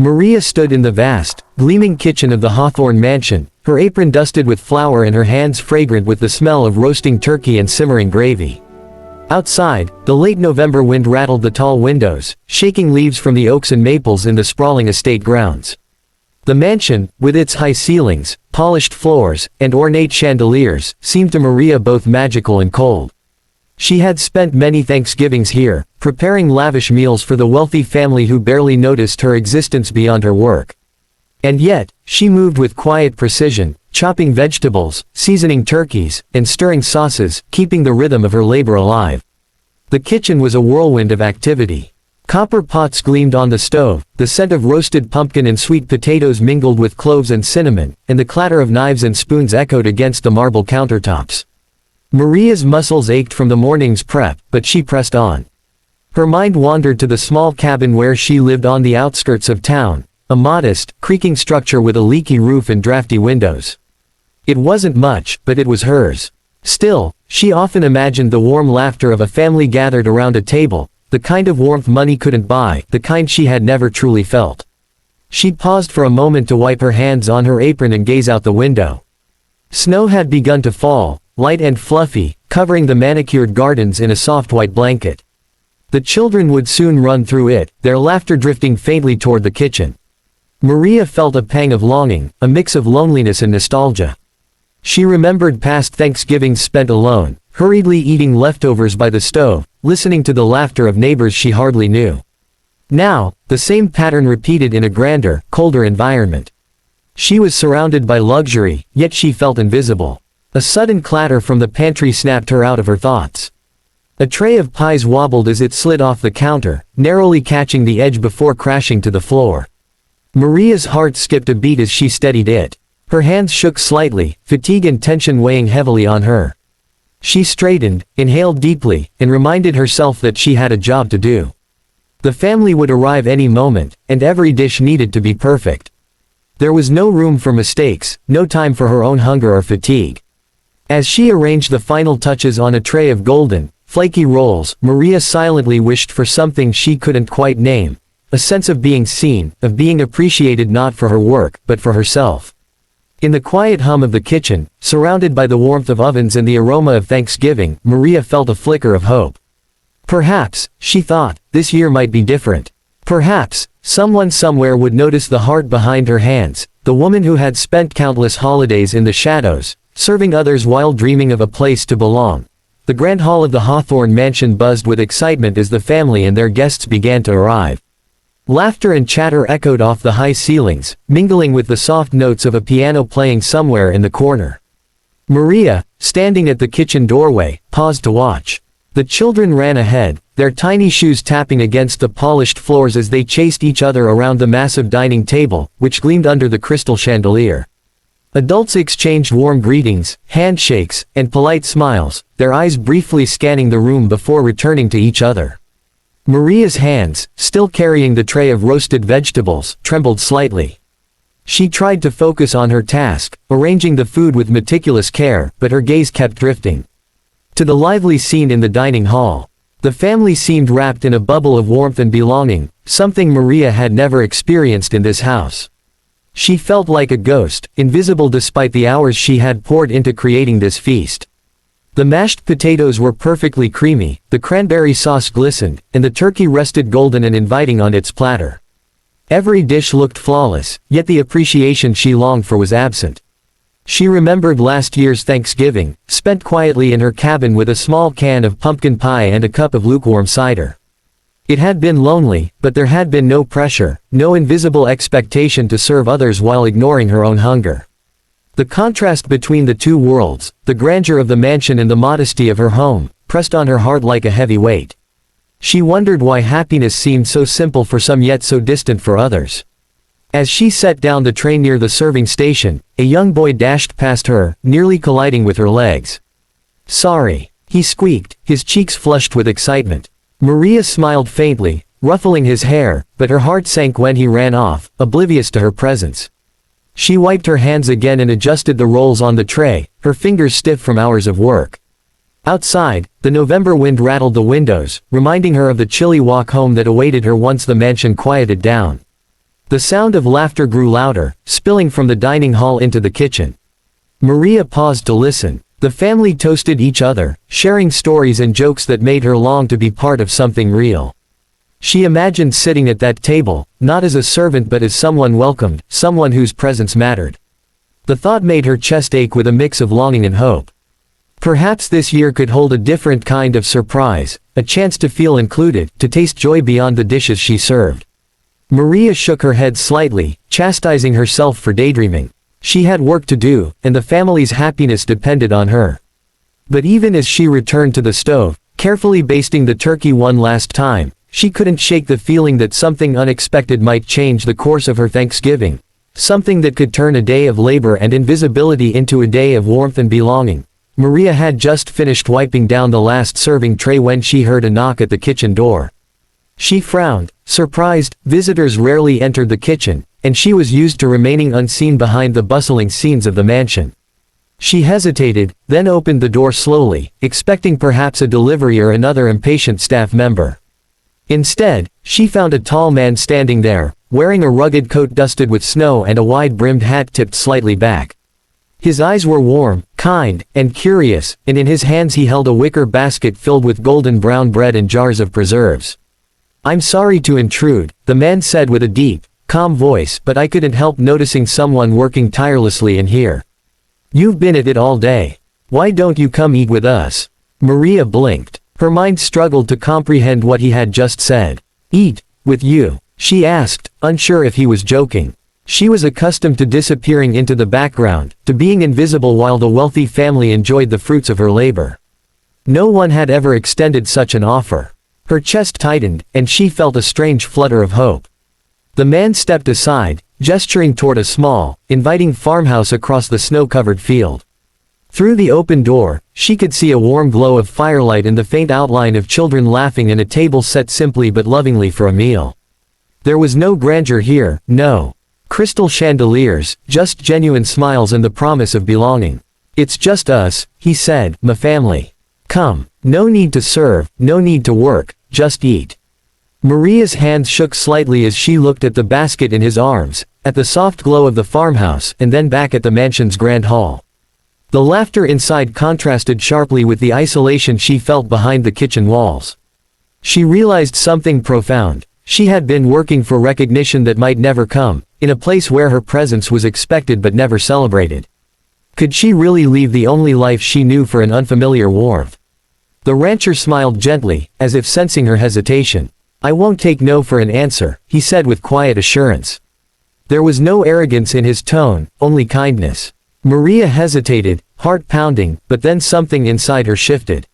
Maria stood in the vast, gleaming kitchen of the Hawthorne mansion, her apron dusted with flour and her hands fragrant with the smell of roasting turkey and simmering gravy. Outside, the late November wind rattled the tall windows, shaking leaves from the oaks and maples in the sprawling estate grounds. The mansion, with its high ceilings, polished floors, and ornate chandeliers, seemed to Maria both magical and cold. She had spent many Thanksgivings here, preparing lavish meals for the wealthy family who barely noticed her existence beyond her work. And yet, she moved with quiet precision, chopping vegetables, seasoning turkeys, and stirring sauces, keeping the rhythm of her labor alive. The kitchen was a whirlwind of activity. Copper pots gleamed on the stove, the scent of roasted pumpkin and sweet potatoes mingled with cloves and cinnamon, and the clatter of knives and spoons echoed against the marble countertops. Maria's muscles ached from the morning's prep, but she pressed on. Her mind wandered to the small cabin where she lived on the outskirts of town, a modest, creaking structure with a leaky roof and drafty windows. It wasn't much, but it was hers. Still, she often imagined the warm laughter of a family gathered around a table, the kind of warmth money couldn't buy, the kind she had never truly felt. She paused for a moment to wipe her hands on her apron and gaze out the window. Snow had begun to fall, light and fluffy, covering the manicured gardens in a soft white blanket. The children would soon run through it, their laughter drifting faintly toward the kitchen. Maria felt a pang of longing, a mix of loneliness and nostalgia. She remembered past Thanksgivings spent alone, hurriedly eating leftovers by the stove, listening to the laughter of neighbors she hardly knew. Now, the same pattern repeated in a grander, colder environment. She was surrounded by luxury, yet she felt invisible. A sudden clatter from the pantry snapped her out of her thoughts. A tray of pies wobbled as it slid off the counter, narrowly catching the edge before crashing to the floor. Maria's heart skipped a beat as she steadied it. Her hands shook slightly, fatigue and tension weighing heavily on her. She straightened, inhaled deeply, and reminded herself that she had a job to do. The family would arrive any moment, and every dish needed to be perfect. There was no room for mistakes, no time for her own hunger or fatigue. As she arranged the final touches on a tray of golden, flaky rolls, Maria silently wished for something she couldn't quite name, a sense of being seen, of being appreciated not for her work, but for herself. In the quiet hum of the kitchen, surrounded by the warmth of ovens and the aroma of Thanksgiving, Maria felt a flicker of hope. Perhaps, she thought, this year might be different. Perhaps, someone somewhere would notice the heart behind her hands, the woman who had spent countless holidays in the shadows, serving others while dreaming of a place to belong. The grand hall of the Hawthorne mansion buzzed with excitement as the family and their guests began to arrive. Laughter and chatter echoed off the high ceilings, mingling with the soft notes of a piano playing somewhere in the corner. Maria, standing at the kitchen doorway, paused to watch. The children ran ahead, their tiny shoes tapping against the polished floors as they chased each other around the massive dining table, which gleamed under the crystal chandelier. Adults exchanged warm greetings, handshakes, and polite smiles, their eyes briefly scanning the room before returning to each other. Maria's hands, still carrying the tray of roasted vegetables, trembled slightly. She tried to focus on her task, arranging the food with meticulous care, but her gaze kept drifting to the lively scene in the dining hall. The family seemed wrapped in a bubble of warmth and belonging, something Maria had never experienced in this house. She felt like a ghost, invisible despite the hours she had poured into creating this feast. The mashed potatoes were perfectly creamy, the cranberry sauce glistened, and the turkey rested golden and inviting on its platter. Every dish looked flawless, yet the appreciation she longed for was absent. She remembered last year's Thanksgiving, spent quietly in her cabin with a small can of pumpkin pie and a cup of lukewarm cider. It had been lonely, but there had been no pressure, no invisible expectation to serve others while ignoring her own hunger. The contrast between the two worlds, the grandeur of the mansion and the modesty of her home, pressed on her heart like a heavy weight. She wondered why happiness seemed so simple for some yet so distant for others. As she set down the tray near the serving station, a young boy dashed past her, nearly colliding with her legs. "Sorry," he squeaked, his cheeks flushed with excitement. Maria smiled faintly, ruffling his hair, but her heart sank when he ran off, oblivious to her presence. She wiped her hands again and adjusted the rolls on the tray, her fingers stiff from hours of work. Outside, the November wind rattled the windows, reminding her of the chilly walk home that awaited her once the mansion quieted down. The sound of laughter grew louder, spilling from the dining hall into the kitchen. Maria paused to listen. The family toasted each other, sharing stories and jokes that made her long to be part of something real. She imagined sitting at that table, not as a servant but as someone welcomed, someone whose presence mattered. The thought made her chest ache with a mix of longing and hope. Perhaps this year could hold a different kind of surprise, a chance to feel included, to taste joy beyond the dishes she served. Maria shook her head slightly, chastising herself for daydreaming. She had work to do, and the family's happiness depended on her. But even as she returned to the stove, carefully basting the turkey one last time, she couldn't shake the feeling that something unexpected might change the course of her Thanksgiving. Something that could turn a day of labor and invisibility into a day of warmth and belonging. Maria had just finished wiping down the last serving tray when she heard a knock at the kitchen door. She frowned, surprised. Visitors rarely entered the kitchen, and she was used to remaining unseen behind the bustling scenes of the mansion. She hesitated, then opened the door slowly, expecting perhaps a delivery or another impatient staff member. Instead, she found a tall man standing there, wearing a rugged coat dusted with snow and a wide-brimmed hat tipped slightly back. His eyes were warm, kind, and curious, and in his hands he held a wicker basket filled with golden brown bread and jars of preserves. "I'm sorry to intrude," the man said with a deep, calm voice, "but I couldn't help noticing someone working tirelessly in here. You've been at it all day. Why don't you come eat with us?" Maria blinked. Her mind struggled to comprehend what he had just said. "Eat with you?" she asked, unsure if he was joking. She was accustomed to disappearing into the background, to being invisible while the wealthy family enjoyed the fruits of her labor. No one had ever extended such an offer. Her chest tightened, and she felt a strange flutter of hope. The man stepped aside, gesturing toward a small, inviting farmhouse across the snow-covered field. Through the open door, she could see a warm glow of firelight and the faint outline of children laughing and a table set simply but lovingly for a meal. There was no grandeur here, no crystal chandeliers, just genuine smiles and the promise of belonging. "It's just us," he said, "my family. Come. No need to serve, no need to work, just eat." Maria's hands shook slightly as she looked at the basket in his arms, at the soft glow of the farmhouse, and then back at the mansion's grand hall. The laughter inside contrasted sharply with the isolation she felt behind the kitchen walls. She realized something profound. She had been working for recognition that might never come, in a place where her presence was expected but never celebrated. Could she really leave the only life she knew for an unfamiliar warmth? The rancher smiled gently, as if sensing her hesitation. "I won't take no for an answer," he said with quiet assurance. There was no arrogance in his tone, only kindness. Maria hesitated, heart pounding, but then something inside her shifted.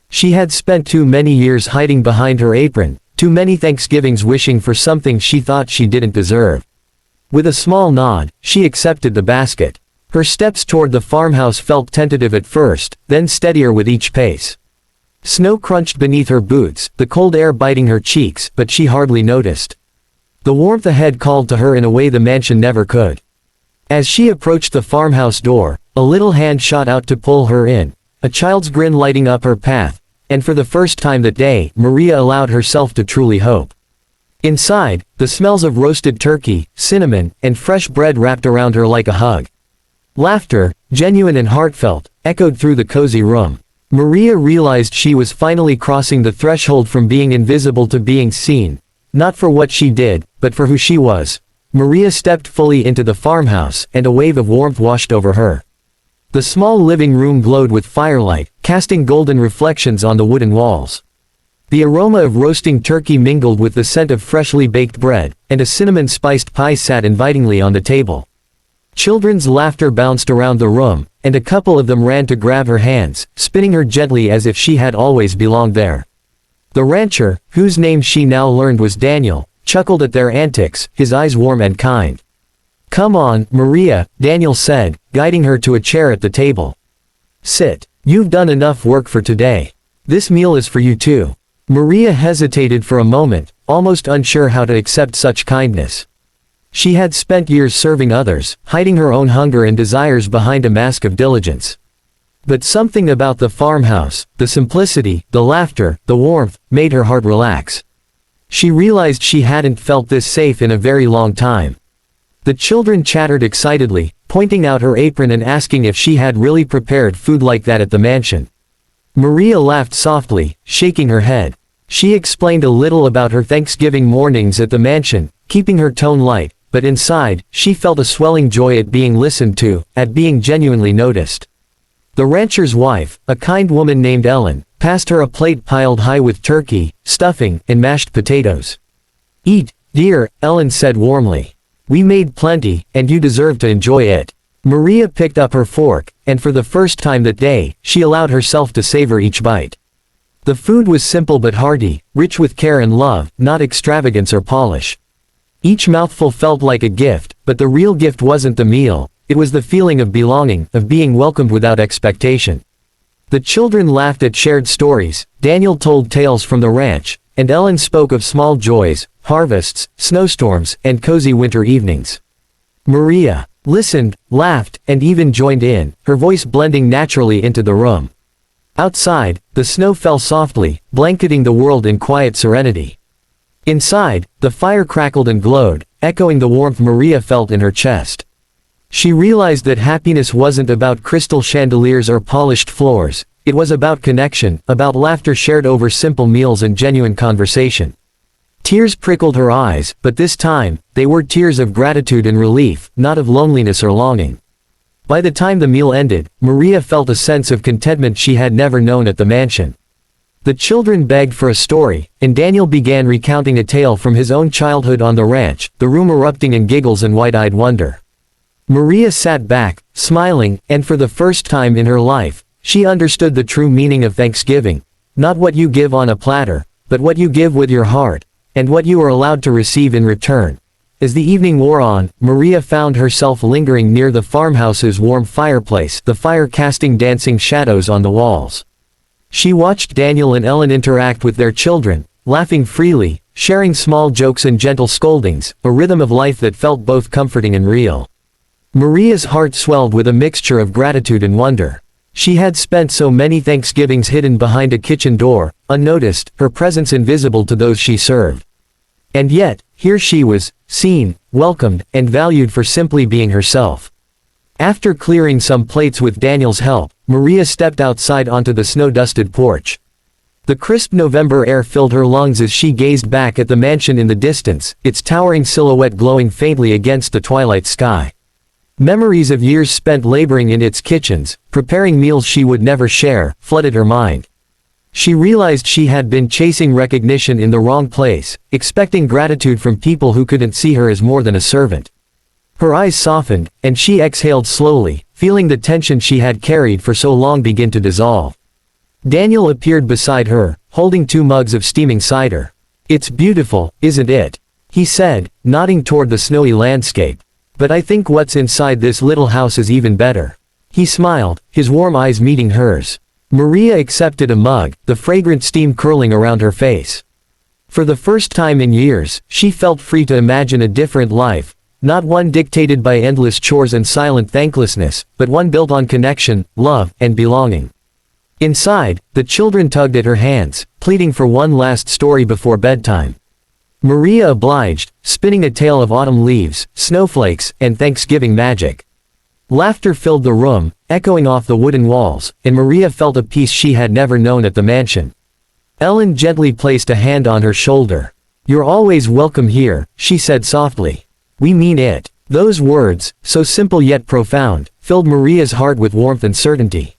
She had spent too many years hiding behind her apron, too many Thanksgivings wishing for something she thought she didn't deserve. With a small nod, she accepted the basket. Her steps toward the farmhouse felt tentative at first, then steadier with each pace. Snow crunched beneath her boots, the cold air biting her cheeks, but she hardly noticed. The warmth ahead called to her in a way the mansion never could. As she approached the farmhouse door, a little hand shot out to pull her in, a child's grin lighting up her path, and for the first time that day, Maria allowed herself to truly hope. Inside, the smells of roasted turkey, cinnamon, and fresh bread wrapped around her like a hug. Laughter, genuine and heartfelt, echoed through the cozy room. Maria realized she was finally crossing the threshold from being invisible to being seen, not for what she did, but for who she was. Maria stepped fully into the farmhouse, and a wave of warmth washed over her. The small living room glowed with firelight, casting golden reflections on the wooden walls. The aroma of roasting turkey mingled with the scent of freshly baked bread, and a cinnamon-spiced pie sat invitingly on the table. Children's laughter bounced around the room, and a couple of them ran to grab her hands, spinning her gently as if she had always belonged there. The rancher, whose name she now learned was Daniel, chuckled at their antics, his eyes warm and kind. "Come on, Maria," Daniel said, guiding her to a chair at the table. "Sit. You've done enough work for today. This meal is for you too." Maria hesitated for a moment, almost unsure how to accept such kindness. She had spent years serving others, hiding her own hunger and desires behind a mask of diligence. But something about the farmhouse, the simplicity, the laughter, the warmth, made her heart relax. She realized she hadn't felt this safe in a very long time. The children chattered excitedly, pointing out her apron and asking if she had really prepared food like that at the mansion. Maria laughed softly, shaking her head. She explained a little about her Thanksgiving mornings at the mansion, keeping her tone light, but inside, she felt a swelling joy at being listened to, at being genuinely noticed. The rancher's wife, a kind woman named Ellen, passed her a plate piled high with turkey, stuffing, and mashed potatoes. "Eat, dear," Ellen said warmly. "We made plenty, and you deserve to enjoy it." Maria picked up her fork, and for the first time that day, she allowed herself to savor each bite. The food was simple but hearty, rich with care and love, not extravagance or polish. Each mouthful felt like a gift, but the real gift wasn't the meal, it was the feeling of belonging, of being welcomed without expectation. The children laughed at shared stories, Daniel told tales from the ranch, and Ellen spoke of small joys, harvests, snowstorms, and cozy winter evenings. Maria listened, laughed, and even joined in, her voice blending naturally into the room. Outside, the snow fell softly, blanketing the world in quiet serenity. Inside, the fire crackled and glowed, echoing the warmth Maria felt in her chest. She realized that happiness wasn't about crystal chandeliers or polished floors, it was about connection, about laughter shared over simple meals and genuine conversation. Tears prickled her eyes, but this time, they were tears of gratitude and relief, not of loneliness or longing. By the time the meal ended, Maria felt a sense of contentment she had never known at the mansion. The children begged for a story, and Daniel began recounting a tale from his own childhood on the ranch, the room erupting in giggles and wide-eyed wonder. Maria sat back, smiling, and for the first time in her life, she understood the true meaning of Thanksgiving. Not what you give on a platter, but what you give with your heart, and what you are allowed to receive in return. As the evening wore on, Maria found herself lingering near the farmhouse's warm fireplace, the fire casting dancing shadows on the walls. She watched Daniel and Ellen interact with their children, laughing freely, sharing small jokes and gentle scoldings, a rhythm of life that felt both comforting and real. Maria's heart swelled with a mixture of gratitude and wonder. She had spent so many Thanksgivings hidden behind a kitchen door, unnoticed, her presence invisible to those she served. And yet, here she was, seen, welcomed, and valued for simply being herself. After clearing some plates with Daniel's help, Maria stepped outside onto the snow-dusted porch. The crisp November air filled her lungs as she gazed back at the mansion in the distance, its towering silhouette glowing faintly against the twilight sky. Memories of years spent laboring in its kitchens, preparing meals she would never share, flooded her mind. She realized she had been chasing recognition in the wrong place, expecting gratitude from people who couldn't see her as more than a servant. Her eyes softened, and she exhaled slowly, feeling the tension she had carried for so long begin to dissolve. Daniel appeared beside her, holding 2 mugs of steaming cider. "It's beautiful, isn't it?" he said, nodding toward the snowy landscape. "But I think what's inside this little house is even better." He smiled, his warm eyes meeting hers. Maria accepted a mug, the fragrant steam curling around her face. For the first time in years, she felt free to imagine a different life, not one dictated by endless chores and silent thanklessness, but one built on connection, love, and belonging. Inside, the children tugged at her hands, pleading for one last story before bedtime. Maria obliged, spinning a tale of autumn leaves, snowflakes, and Thanksgiving magic. Laughter filled the room, echoing off the wooden walls, and Maria felt a peace she had never known at the mansion. Ellen gently placed a hand on her shoulder. "You're always welcome here," she said softly. "We mean it." Those words, so simple yet profound, filled Maria's heart with warmth and certainty.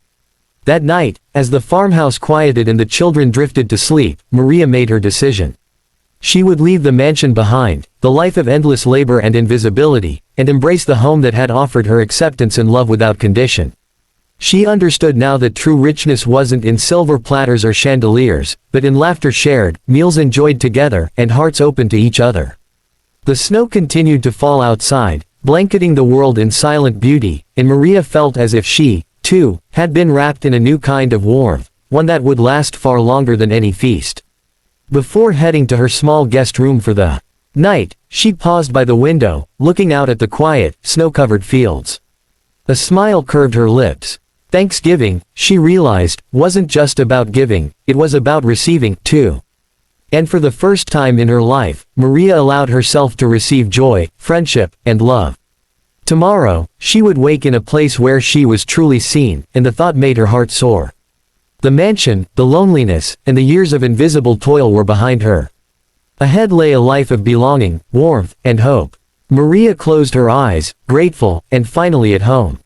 That night, as the farmhouse quieted and the children drifted to sleep, Maria made her decision. She would leave the mansion behind, the life of endless labor and invisibility, and embrace the home that had offered her acceptance and love without condition. She understood now that true richness wasn't in silver platters or chandeliers, but in laughter shared, meals enjoyed together, and hearts open to each other. The snow continued to fall outside, blanketing the world in silent beauty, and Maria felt as if she, too, had been wrapped in a new kind of warmth, one that would last far longer than any feast. Before heading to her small guest room for the night, she paused by the window, looking out at the quiet, snow-covered fields. A smile curved her lips. Thanksgiving, she realized, wasn't just about giving, it was about receiving, too. And for the first time in her life, Maria allowed herself to receive joy, friendship, and love. Tomorrow, she would wake in a place where she was truly seen, and the thought made her heart soar. The mansion, the loneliness, and the years of invisible toil were behind her. Ahead lay a life of belonging, warmth, and hope. Maria closed her eyes, grateful, and finally at home.